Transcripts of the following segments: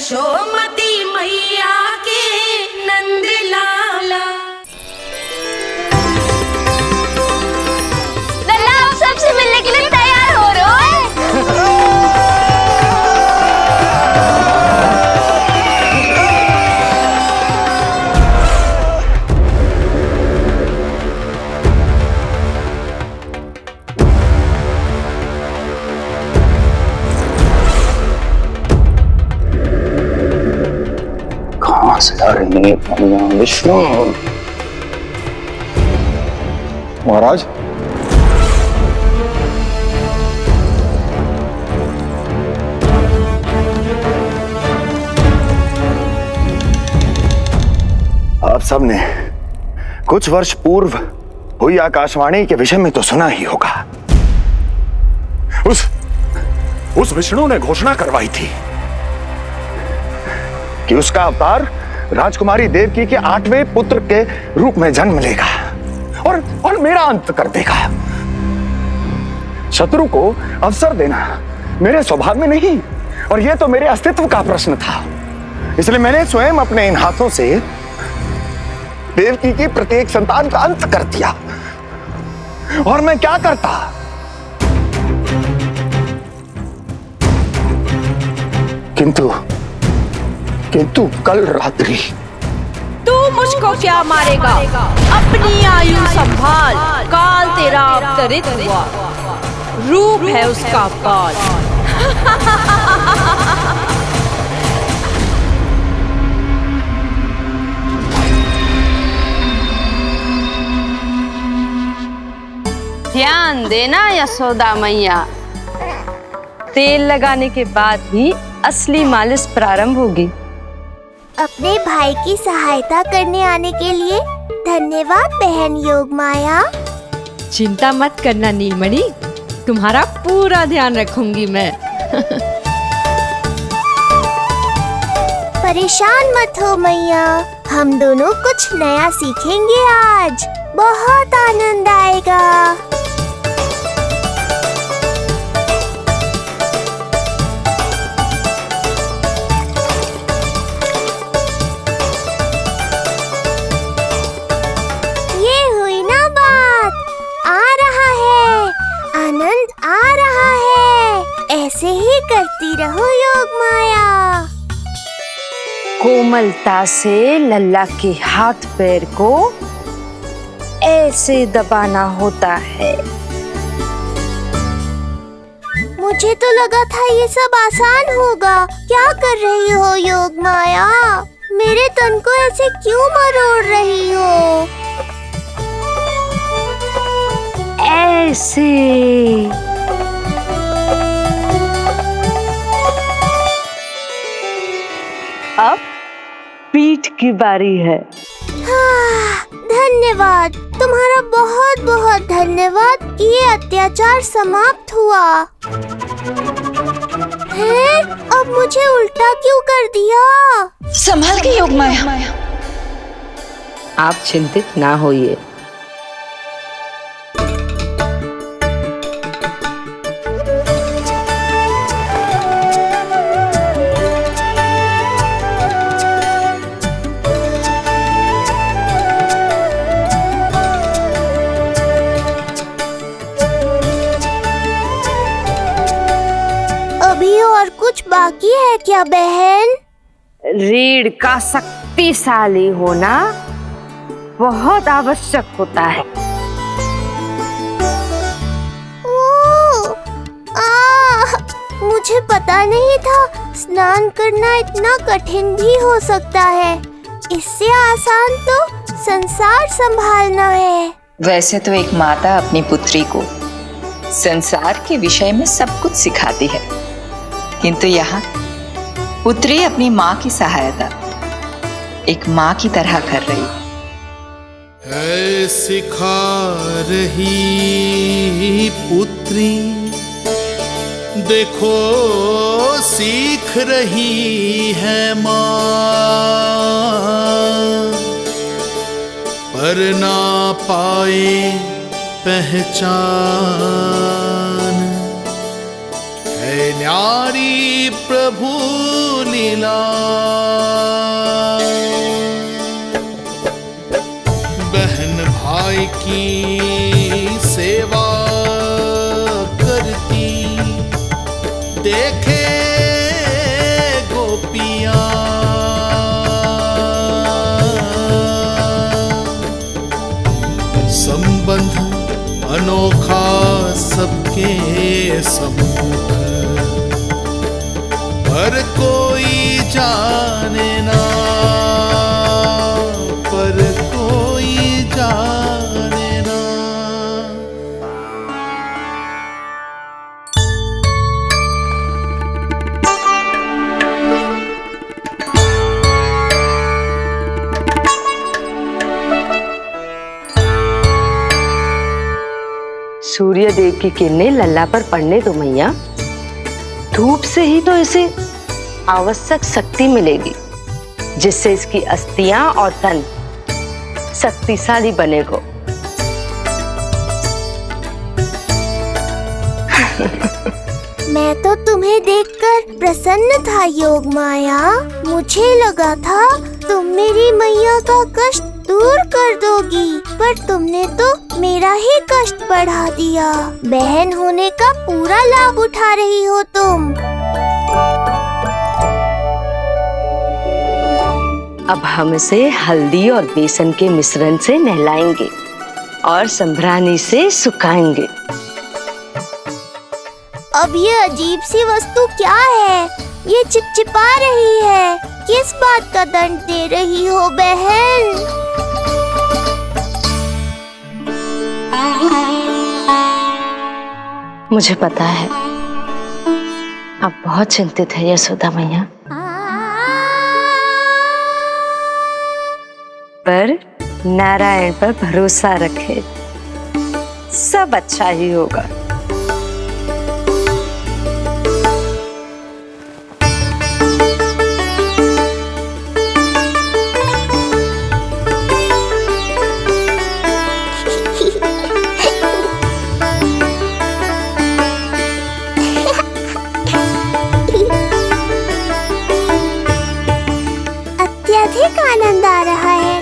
यशोमती मैया के नंद लाला। लल्ला आप सबसे मिलने के लिए तैयार हो रहे हो? कहाँ से आ रही है पनिया विष्णु? महाराज आप सबने कुछ वर्ष पूर्व हुई आकाशवाणी के विषय में तो सुना ही होगा। उस विष्णु ने घोषणा करवाई थी कि उसका अवतार राजकुमारी देवकी के 8वें पुत्र के रूप में जन्म लेगा और मेरा अंत कर देगा। शत्रु को अवसर देना मेरे स्वभाव में नहीं, और यह तो मेरे अस्तित्व का प्रश्न था। इसलिए मैंने स्वयं अपने इन हाथों से देवकी की प्रत्येक संतान का अंत कर दिया। और मैं क्या करता? किंतु कल रात्रि तू मुझको क्या मारेगा? अपनी आयु संभाल, काल तेरा अवतरित हुआ, रूप है उसका काल। ध्यान देना यशोदा मैया, तेल लगाने के बाद ही असली मालिश प्रारंभ होगी। अपने भाई की सहायता करने आने के लिए धन्यवाद बहन योगमाया। चिंता मत करना नीलमणि, तुम्हारा पूरा ध्यान रखूंगी मैं। परेशान मत हो मैया, हम दोनों कुछ नया सीखेंगे आज। बहुत आनंद आएगा। ऐसे ही करती रहो योगमाया। कोमलता से लल्ला के हाथ पैर को ऐसे दबाना होता है। मुझे तो लगा था ये सब आसान होगा। क्या कर रही हो योगमाया? मेरे तन को ऐसे क्यों मरोड़ रही हो? ऐसे अब पीठ की बारी है। हाँ, धन्यवाद, तुम्हारा बहुत बहुत धन्यवाद। ये अत्याचार समाप्त हुआ है। अब मुझे उल्टा क्यों कर दिया? संभाल के योगमाया। आप चिंतित ना होइए। अभी और कुछ बाकी है क्या बहन? रीढ़ का शक्तिशाली होना बहुत आवश्यक होता है। मुझे पता नहीं था स्नान करना इतना कठिन भी हो सकता है। इससे आसान तो संसार संभालना है। वैसे तो एक माता अपनी पुत्री को संसार के विषय में सब कुछ सिखाती है, किंतु यहाँ पुत्री अपनी माँ की सहायता एक माँ की तरह कर रही है। सिखा रही पुत्री, देखो सीख रही है माँ, पर ना पाए पहचान है न्यारी प्रभु लीला। बहन भाई की सेवा करती देखे गोपियां। संबंध अनोखा सबके सम्मुख, पर कोई जाने ना, पर कोई जाने ना। सूर्य देव की किरणें लल्ला पर पड़ने दो मैया। धूप से ही तो इसे आवश्यक शक्ति मिलेगी, जिससे इसकी अस्थियां और तन शक्तिशाली बनेगा। मैं तो तुम्हें देखकर प्रसन्न था योग माया। मुझे लगा था तुम मेरी मैया का कष्ट दूर कर दोगी, पर तुमने तो मेरा ही कष्ट बढ़ा दिया। बहन होने का पूरा लाभ उठा रही हो तुम। अब हम इसे हल्दी और बेसन के मिश्रण से नहलाएंगे और संभरानी से सुखाएंगे। अब ये अजीब सी वस्तु क्या है? ये चिपचिपा रही है। किस बात का दंड दे रही हो बहन? मुझे पता है आप बहुत चिंतित है यशोदा मैया, पर नारायण पर भरोसा रखे, सब अच्छा ही होगा। अत्यधिक आनंद आ रहा है।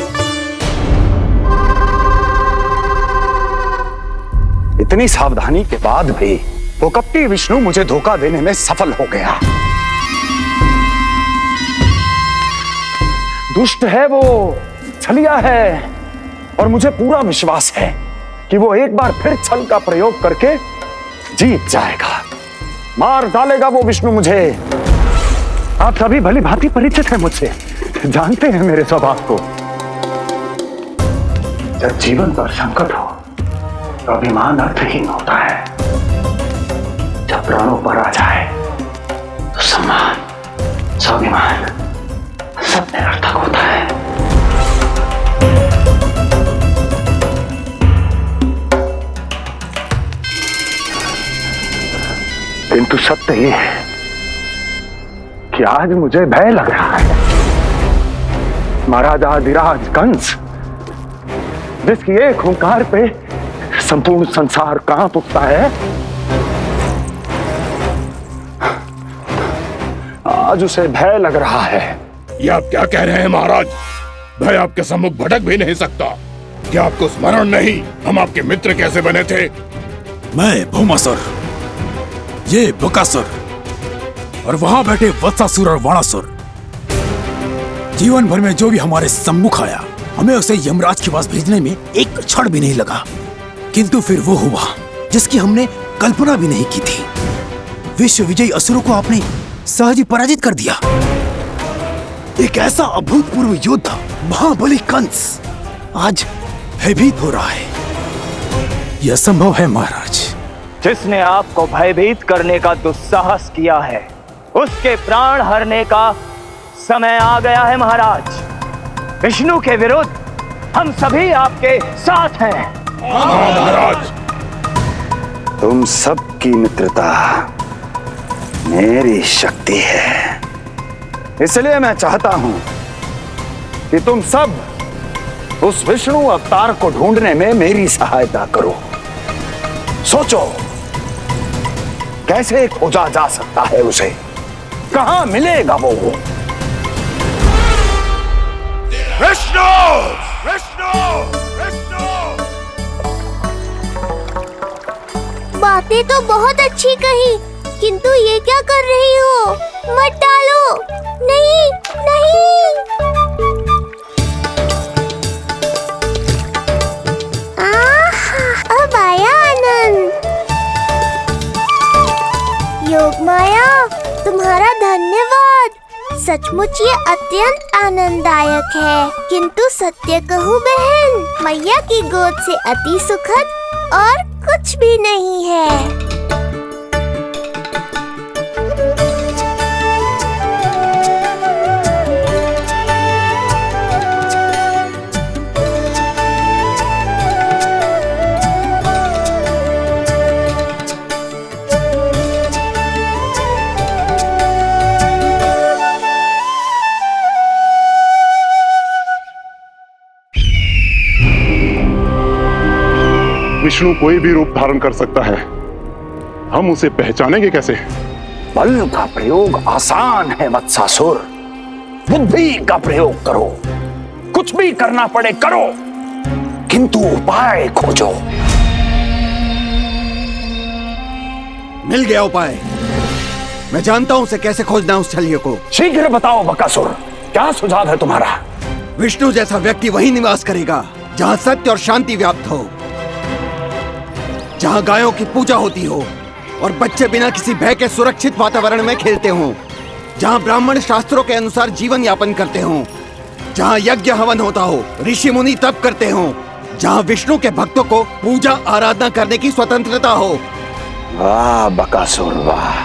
इतनी सावधानी के बाद भी वो कपटी विष्णु मुझे धोखा देने में सफल हो गया। दुष्ट है वो, छलिया है, और मुझे पूरा विश्वास है कि वो एक बार फिर छल का प्रयोग करके जीत जाएगा। मार डालेगा वो विष्णु मुझे। आप सभी भली भांति परिचित हैं मुझसे, जानते हैं मेरे स्वभाव को। जब जीवन पर संकट हो तो अभिमान अर्थहीन होता है। जब प्राणों पर आ जाए तो सम्मान, स्वाभिमान सब निरर्थक होता है। किंतु सत्य ये है कि आज मुझे भय लग रहा है। महाराजाधिराज कंस, जिसकी एक हुंकार पे संपूर्ण संसार कांप उठता है, आज उसे भय लग रहा है। ये आप क्या कह रहे हैं महाराज? भय आपके सम्मुख भटक भी नहीं सकता। क्या आपको स्मरण नहीं हम आपके मित्र कैसे बने थे? मैं भौमासुर, ये बकासुर, और वहां बैठे वत्सासुर और वाणासुर। जीवन भर में जो भी हमारे सम्मुख आया, हमें उसे यमराज के पास भेजने में एक क्षण भी नहीं लगा। किंतु फिर वो हुआ जिसकी हमने कल्पना भी नहीं की थी। विश्व विजयी असुरों को आपने सहज ही पराजित कर दिया। एक ऐसा अभूतपूर्व योद्धा महाबली कंस आज भयभीत हो रहा है। यह संभव है महाराज। जिसने आपको भयभीत करने का दुस्साहस किया है, उसके प्राण हरने का समय आ गया है महाराज। विष्णु के विरुद्ध हम सभी आपके साथ हैं। महाराज, तुम सबकी मित्रता मेरी शक्ति है, इसलिए मैं चाहता हूं कि तुम सब उस विष्णु अवतार को ढूंढने में मेरी सहायता करो। सोचो, कैसे खोजा जा सकता है उसे? कहां मिलेगा वो? विष्णु! विष्णु! विष्णु! बातें तो बहुत अच्छी कही, किंतु ये क्या कर रही हो? मत डालो। नहीं नहीं। अब आया आनंद। योग माया, तुम्हारा धन्यवाद। सचमुच ये अत्यंत आनंददायक है। किंतु सत्य कहूँ बहन, मैया की गोद से अति सुखद और कुछ भी नहीं है। विष्णु कोई भी रूप धारण कर सकता है, हम उसे पहचानेंगे कैसे? बल का प्रयोग आसान है वत्सासुर। बुद्धि का प्रयोग करो। कुछ भी करना पड़े करो, किंतु उपाय खोजो। मिल गया उपाय। मैं जानता हूं उसे कैसे खोजना है, उस छलिए को। शीघ्र बताओ बकासुर, क्या सुझाव है तुम्हारा? विष्णु जैसा व्यक्ति वहीं निवास करेगा जहां सत्य और शांति व्याप्त हो, जहां गायों की पूजा होती हो और बच्चे बिना किसी भय के सुरक्षित वातावरण में खेलते हों, जहां ब्राह्मण शास्त्रों के अनुसार जीवन यापन करते हों, जहां यज्ञ हवन होता हो, ऋषि मुनि तप करते हों, जहां विष्णु के भक्तों को पूजा आराधना करने की स्वतंत्रता हो। वाह बकासुर वाह,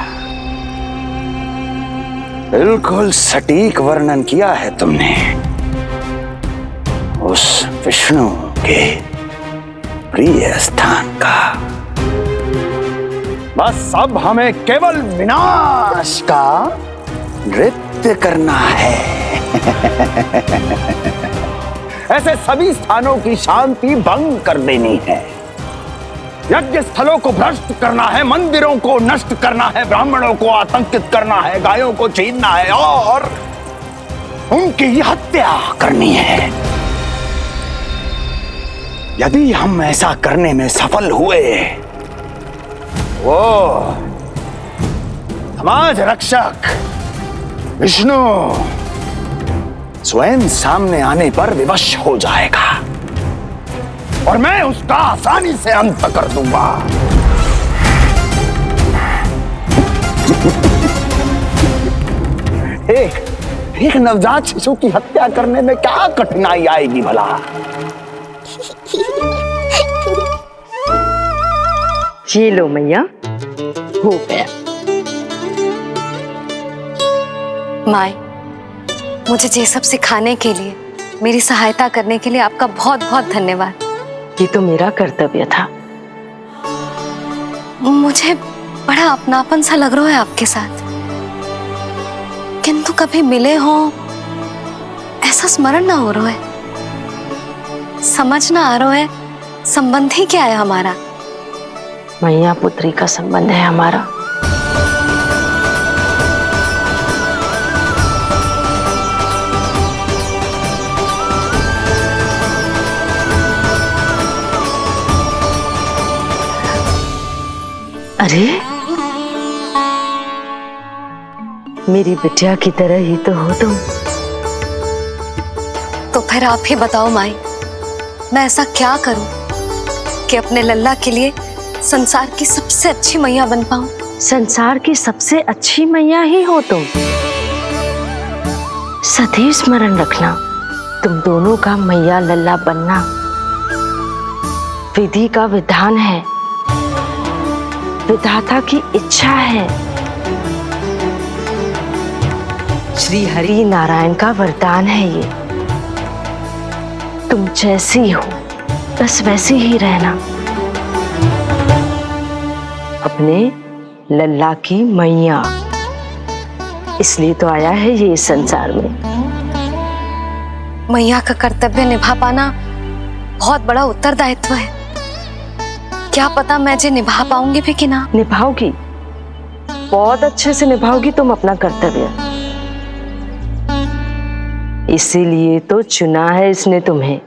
बिल्कुल सटीक वर्णन किया है तुमने उस विष्णु के प्रिय स्थान का। बस अब हमें केवल विनाश का नृत्य करना है। ऐसे सभी स्थानों की शांति भंग कर देनी है। यज्ञ स्थलों को भ्रष्ट करना है, मंदिरों को नष्ट करना है, ब्राह्मणों को आतंकित करना है, गायों को छीनना है और उनकी हत्या करनी है। यदि हम ऐसा करने में सफल हुए, वो समाज रक्षक विष्णु स्वयं सामने आने पर विवश हो जाएगा और मैं उसका आसानी से अंत कर दूंगा। एक नवजात शिशु की हत्या करने में क्या कठिनाई आएगी भला? ये लो मैया, हो गया। माय, मुझे ये सब सिखाने के लिए, मेरी सहायता करने के लिए आपका बहुत बहुत धन्यवाद। ये तो मेरा कर्तव्य था। मुझे बड़ा अपनापन सा लग रहा है आपके साथ, किंतु कभी मिले हो ऐसा स्मरण ना हो रहा है। समझ ना आ रहा है संबंध ही क्या है हमारा। मैया पुत्री का संबंध है हमारा। अरे मेरी बिटिया की तरह ही तो हो तुम। तो फिर आप ही बताओ माई, मैं ऐसा क्या करूं कि अपने लल्ला के लिए संसार की सबसे अच्छी मैया बन पाऊं? संसार की सबसे अच्छी मैया ही हो तुम। सदैव स्मरण रखना, तुम दोनों का मैया लल्ला बनना विधि का विधान है, विधाता की इच्छा है, श्री हरि नारायण का वरदान है। ये तुम जैसी हो बस वैसी ही रहना, अपने लल्ला की मैया। इसलिए तो आया है ये इस संसार में। मैया का कर्तव्य निभा पाना बहुत बड़ा उत्तरदायित्व है। क्या पता मैं जे निभा पाऊंगी भी कि ना। निभाओगी, बहुत अच्छे से निभाओगी तुम अपना कर्तव्य। इसीलिए तो चुना है इसने तुम्हें।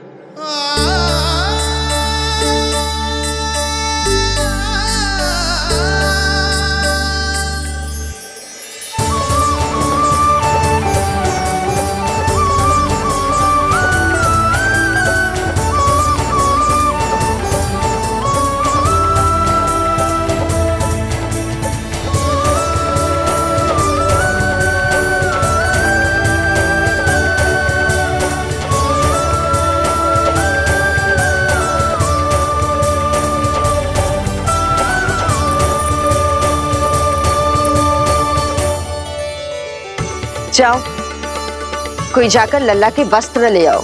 जाओ, कोई जाकर लल्ला के वस्त्र ले आओ।